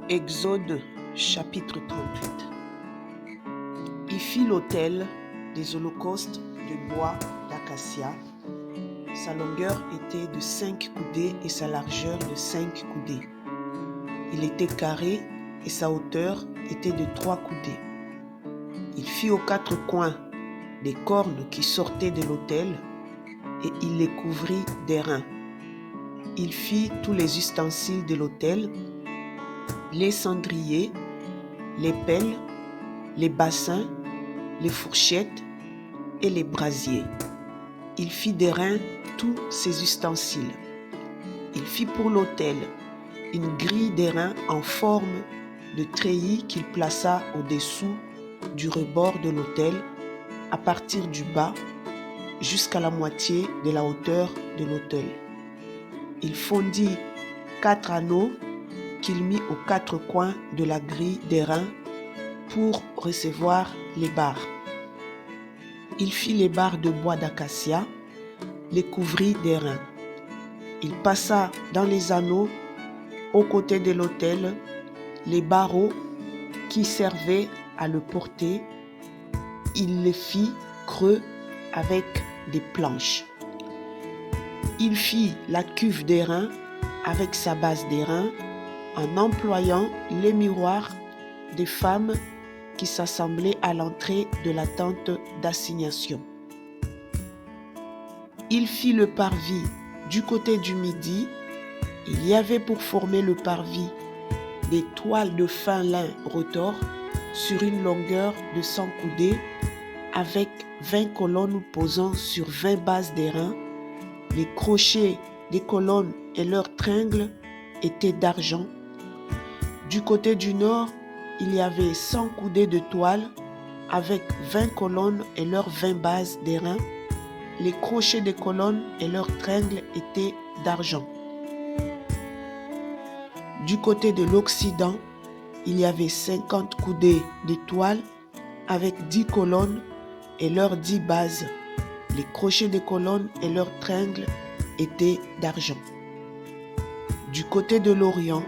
Exode chapitre 38. Il fit l'autel des holocaustes de bois d'acacia. Sa longueur était de 5 coudées et sa largeur de 5 coudées. Il était carré et sa hauteur était de 3 coudées. Il fit aux 4 coins des cornes qui sortaient de l'autel et il les couvrit d'airain. Il fit tous les ustensiles de l'autel, les cendriers, les pelles, les bassins, les fourchettes et les brasiers. Il fit d'airain tous ces ustensiles. Il fit pour l'autel une grille d'airain en forme de treillis qu'il plaça au-dessous du rebord de l'autel, à partir du bas jusqu'à la moitié de la hauteur de l'autel. Il fondit 4 anneaux qu'il mit aux 4 coins de la grille d'airain pour recevoir les barres. Il fit les barres de bois d'acacia, les couvrit d'airain. Il passa dans les anneaux, aux côtés de l'autel, les barreaux qui servaient à le porter. Il les fit creux avec des planches. Il fit la cuve d'airain avec sa base d'airain en employant les miroirs des femmes qui s'assemblaient à l'entrée de la tente d'assignation. Il fit le parvis du côté du midi. Il y avait pour former le parvis des toiles de fin lin retors sur une longueur de 100 coudées avec 20 colonnes posant sur 20 bases d'airain. Les crochets des colonnes et leurs tringles étaient d'argent. Du côté du nord, il y avait 100 coudées de toile avec 20 colonnes et leurs 20 bases d'airain. Les crochets des colonnes et leurs tringles étaient d'argent. Du côté de l'Occident, il y avait 50 coudées de toile avec 10 colonnes et leurs 10 bases. Les crochets des colonnes et leurs tringles étaient d'argent. Du côté de l'Orient,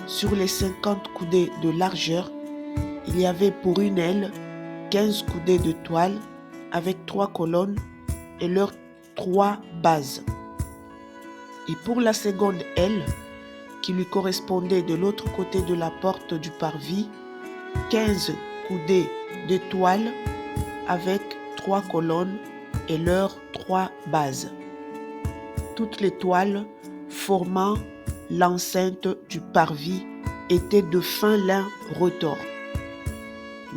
sur les 50 coudées de largeur, il y avait pour une aile 15 coudées de toile avec 3 colonnes et leurs 3 bases. Et pour la seconde aile, qui lui correspondait de l'autre côté de la porte du parvis, 15 coudées de toile avec 3 colonnes et leurs 3 bases. Toutes les toiles formant l'enceinte du parvis étaient de fin lin retors.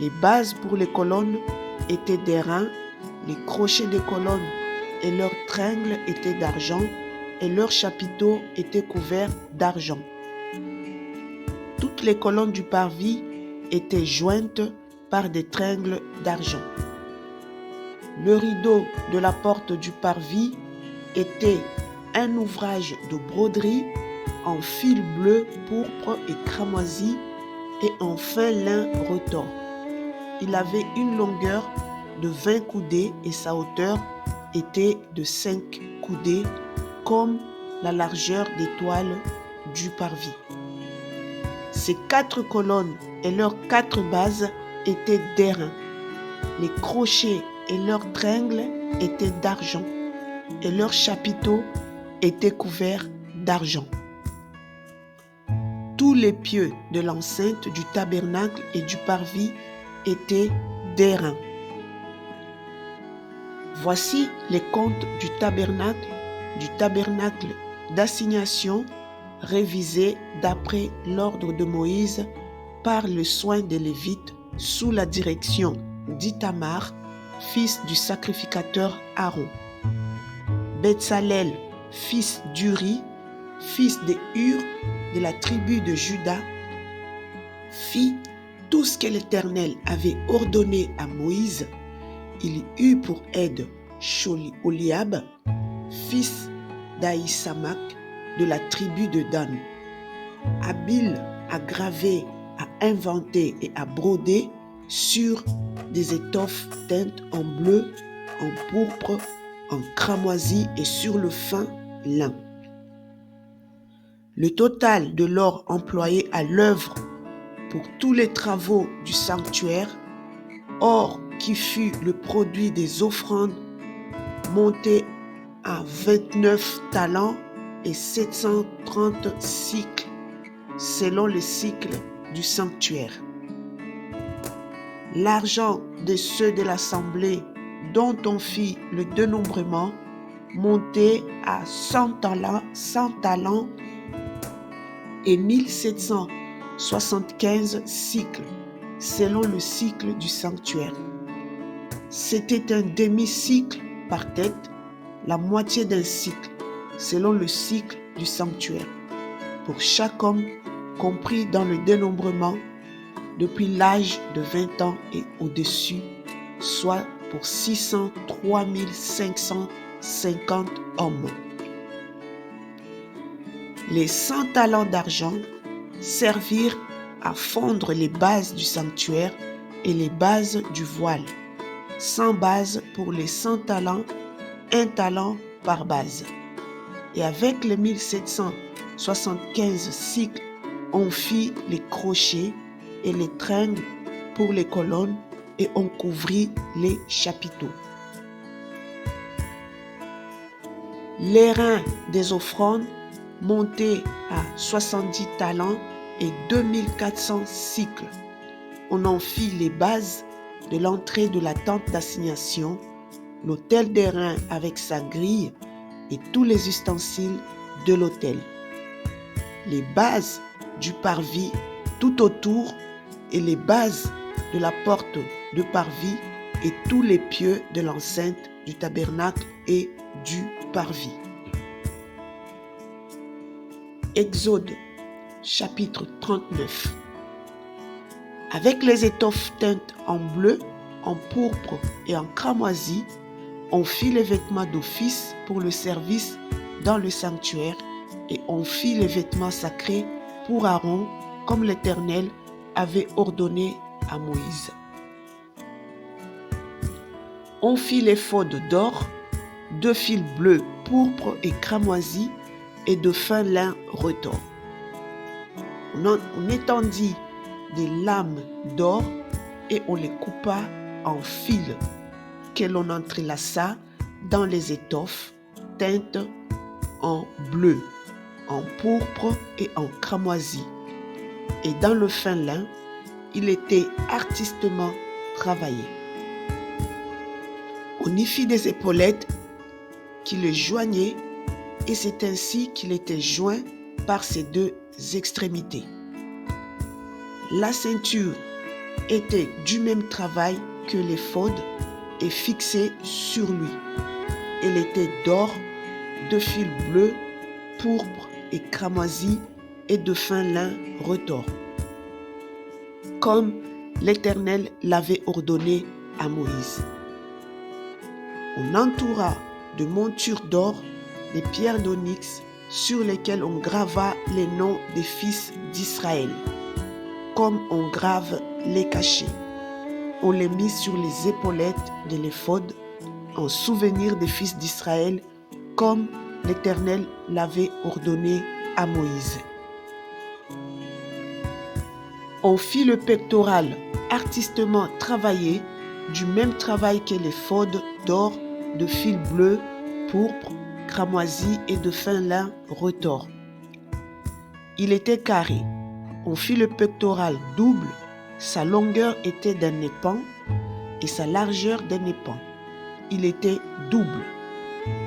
Les bases pour les colonnes étaient d'airain, les crochets des colonnes et leurs tringles étaient d'argent et leurs chapiteaux étaient couverts d'argent. Toutes les colonnes du parvis étaient jointes par des tringles d'argent. Le rideau de la porte du parvis était un ouvrage de broderie en fil bleu, pourpre et cramoisi et en fin lin retors. Il avait une longueur de 20 coudées et sa hauteur était de 5 coudées comme la largeur des toiles du parvis. Ces 4 colonnes et leurs 4 bases étaient d'airain. Les crochets et leurs tringles étaient d'argent et leurs chapiteaux étaient couverts d'argent. Tous les pieux de l'enceinte du tabernacle et du parvis étaient d'airain. Voici les comptes du tabernacle d'assignation révisés d'après l'ordre de Moïse par le soin des Lévites sous la direction d'Ithamar, fils du sacrificateur Aaron. Betsalel, fils d'Uri, fils de Hur, de la tribu de Juda, fit tout ce que l'Éternel avait ordonné à Moïse. Il eut pour aide Oliab, fils d'Aïsamak, de la tribu de Dan. Habile à graver, à inventer et à broder sur des étoffes teintes en bleu, en pourpre, en cramoisi et sur le fin lin. Le total de l'or employé à l'œuvre pour tous les travaux du sanctuaire, or qui fut le produit des offrandes, monté à 29 talents et 730 cycles, selon le cycle du sanctuaire. L'argent de ceux de l'assemblée dont on fit le dénombrement, monté à 100 talents et 1775 cycles, selon le cycle du sanctuaire. C'était un demi-cycle par tête, la moitié d'un cycle, selon le cycle du sanctuaire, pour chaque homme compris dans le dénombrement depuis l'âge de 20 ans et au-dessus, soit pour 603 550 hommes. Les 100 talents d'argent servirent à fondre les bases du sanctuaire et les bases du voile. 100 bases pour les 100 talents, 1 talent par base. Et avec les 1775 cycles, on fit les crochets et les tringles pour les colonnes et on couvrit les chapiteaux. Les reins des offrandes montés à 70 talents et 2400 cycles. On en fit les bases de l'entrée de la tente d'assignation, l'autel des reins avec sa grille et tous les ustensiles de l'autel. Les bases du parvis tout autour et les bases de la porte de parvis et tous les pieux de l'enceinte du tabernacle et du parvis. Exode chapitre 39. Avec les étoffes teintes en bleu, en pourpre et en cramoisi, on fit les vêtements d'office pour le service dans le sanctuaire et on fit les vêtements sacrés pour Aaron comme l'Éternel avait ordonné à Moïse. On fit l'éphod d'or, 2 fils bleus, pourpre et cramoisi et de fin lin retors. On étendit des lames d'or et on les coupa en fils que l'on entrelaça dans les étoffes teintes en bleu, en pourpre et en cramoisi. Et dans le fin lin, il était artistement travaillé. On y fit des épaulettes qui le joignaient et c'est ainsi qu'il était joint par ses 2 extrémités. La ceinture était du même travail que l'éphod et fixée sur lui. Elle était d'or, de fils bleus, pourpre et cramoisi et de fin lin retors, comme l'Éternel l'avait ordonné à Moïse. On entoura de montures d'or des pierres d'onyx sur lesquelles on grava les noms des fils d'Israël, comme on grave les cachets. On les mit sur les épaulettes de l'éphod en souvenir des fils d'Israël, comme l'Éternel l'avait ordonné à Moïse. On fit le pectoral artistement travaillé, du même travail que l'éphod d'or, de fil bleu, pourpre, cramoisi et de fin lin retors. Il était carré. On fit le pectoral double, sa longueur était d'un épan et sa largeur d'un épan. Il était double.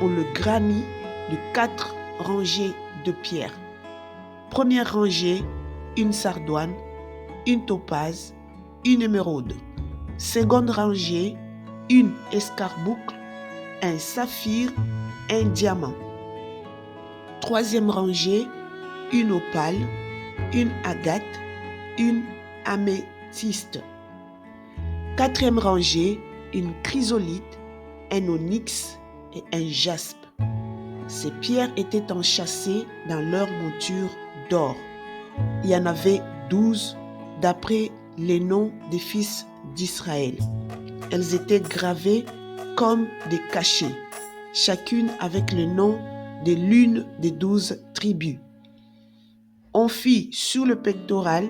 On le garnit de 4 rangées de pierres. Première rangée, une sardoine, une topaze, une émeraude. Seconde rangée, une escarboucle, un saphir, un diamant. Troisième rangée, une opale, une agate, une améthyste. Quatrième rangée, une chrysolite, un onyx et un jaspe. Ces pierres étaient enchâssées dans leur monture d'or. Il y en avait 12 d'après les noms des fils d'Israël. Elles étaient gravées comme des cachets, chacune avec le nom de l'une des 12 tribus. On fit sur le pectoral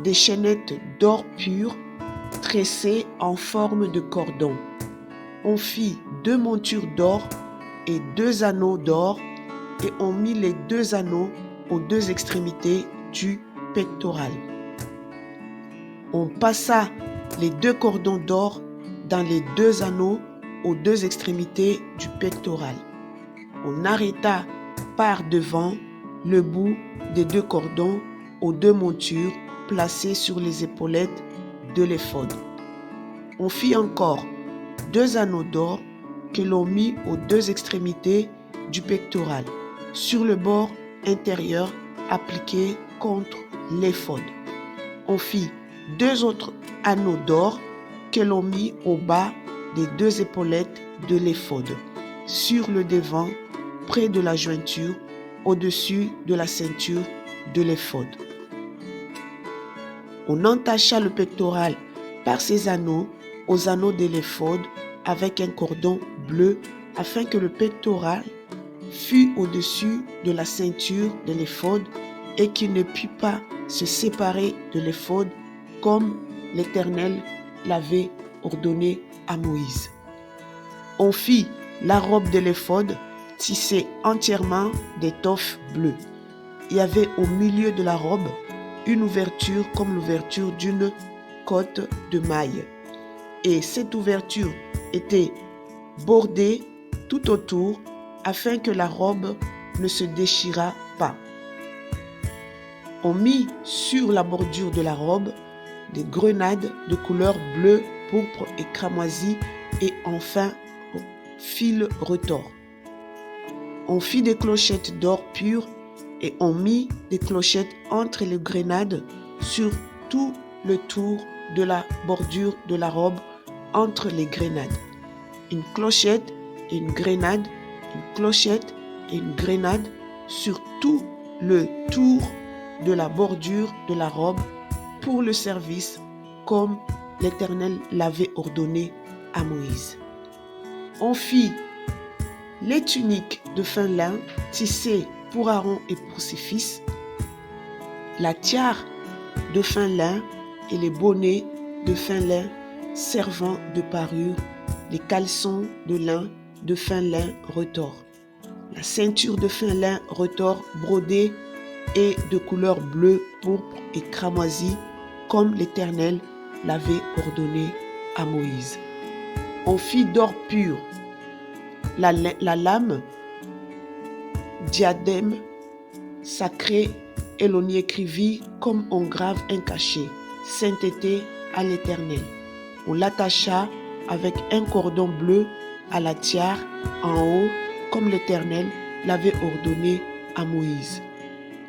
des chaînettes d'or pur tressées en forme de cordon. On fit 2 montures d'or et 2 anneaux d'or, et on mit les 2 anneaux aux 2 extrémités du pectoral. On passa les 2 cordons d'or dans les 2 anneaux aux 2 extrémités du pectoral. On arrêta par devant le bout des 2 cordons aux 2 montures placées sur les épaulettes de l'éphod. On fit encore 2 anneaux d'or que l'on mit aux 2 extrémités du pectoral, sur le bord intérieur appliqué contre l'éphod. On fit 2 autres anneaux d'or que l'on mit au bas des 2 épaulettes de l'éphod, sur le devant, près de la jointure, au-dessus de la ceinture de l'éphod. On entacha le pectoral par ces anneaux aux anneaux de l'éphod avec un cordon bleu, afin que le pectoral fût au-dessus de la ceinture de l'éphod et qu'il ne pût pas se séparer de l'éphod, comme l'Éternel l'avait ordonné à Moïse. On fit la robe de l'éphod tissée entièrement d'étoffe bleue. Il y avait au milieu de la robe une ouverture comme l'ouverture d'une cotte de maille. Et cette ouverture était bordée tout autour afin que la robe ne se déchirât pas. On mit sur la bordure de la robe des grenades de couleur bleue, pourpre et cramoisie, et enfin fil retors. On fit des clochettes d'or pur et on mit des clochettes entre les grenades sur tout le tour de la bordure de la robe, entre les grenades. Une clochette et une grenade, une clochette et une grenade sur tout le tour de la bordure de la robe pour le service, comme l'Éternel l'avait ordonné à Moïse. On fit les tuniques de fin lin tissées pour Aaron et pour ses fils, la tiare de fin lin et les bonnets de fin lin servant de parure, les caleçons de lin de fin lin retors, la ceinture de fin lin retors brodée et de couleur bleue, pourpre et cramoisie, comme l'Éternel l'avait ordonné à Moïse. On fit d'or pur la lame, diadème sacré, et l'on y écrivit comme on grave un cachet, sainteté à l'Éternel. On l'attacha avec un cordon bleu à la tiare en haut, comme l'Éternel l'avait ordonné à Moïse.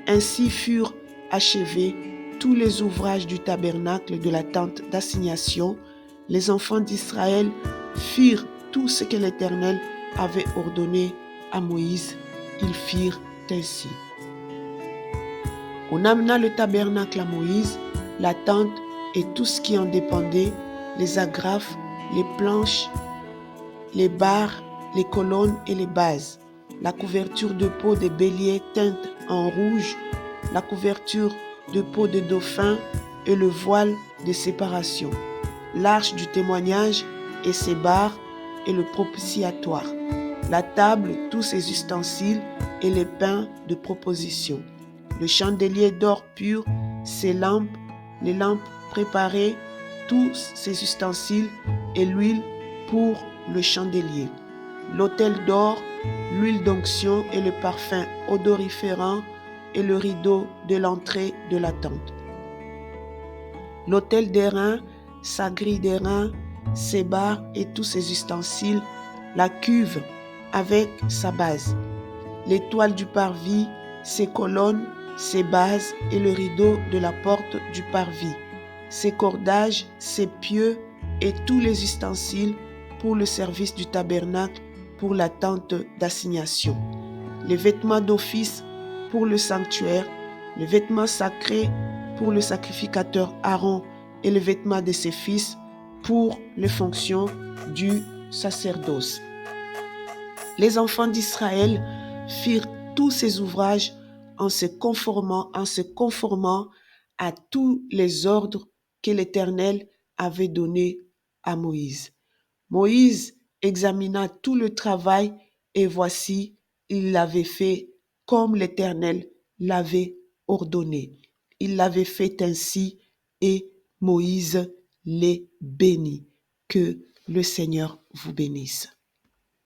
Ainsi furent achevés tous les ouvrages du tabernacle de la tente d'assignation. Les enfants d'Israël firent tout ce que l'Éternel avait ordonné à Moïse. Ils firent ainsi. On amena le tabernacle à Moïse, la tente et tout ce qui en dépendait, les agrafes, les planches, les barres, les colonnes et les bases, la couverture de peau des béliers teinte en rouge, la couverture de peau de dauphin et le voile de séparation, l'arche du témoignage et ses barres et le propitiatoire, la table, tous ses ustensiles et les pains de proposition, le chandelier d'or pur, ses lampes, les lampes préparées, tous ses ustensiles et l'huile pour le chandelier, l'autel d'or, l'huile d'onction et le parfum odoriférant et le rideau de l'entrée de la tente, l'autel d'airain, sa grille d'airain, ses barres et tous ses ustensiles, la cuve avec sa base, l'étoile du parvis, ses colonnes, ses bases et le rideau de la porte du parvis, ses cordages, ses pieux et tous les ustensiles pour le service du tabernacle, pour la tente d'assignation, les vêtements d'office pour le sanctuaire, les vêtements sacrés pour le sacrificateur Aaron et les vêtements de ses fils pour les fonctions du sacerdoce. Les enfants d'Israël firent tous ces ouvrages en se conformant à tous les ordres que l'Éternel avait donnés à Moïse. Moïse examina tout le travail et voici, il l'avait fait comme l'Éternel l'avait ordonné. Il l'avait fait ainsi et Moïse les bénit. Que le Seigneur vous bénisse.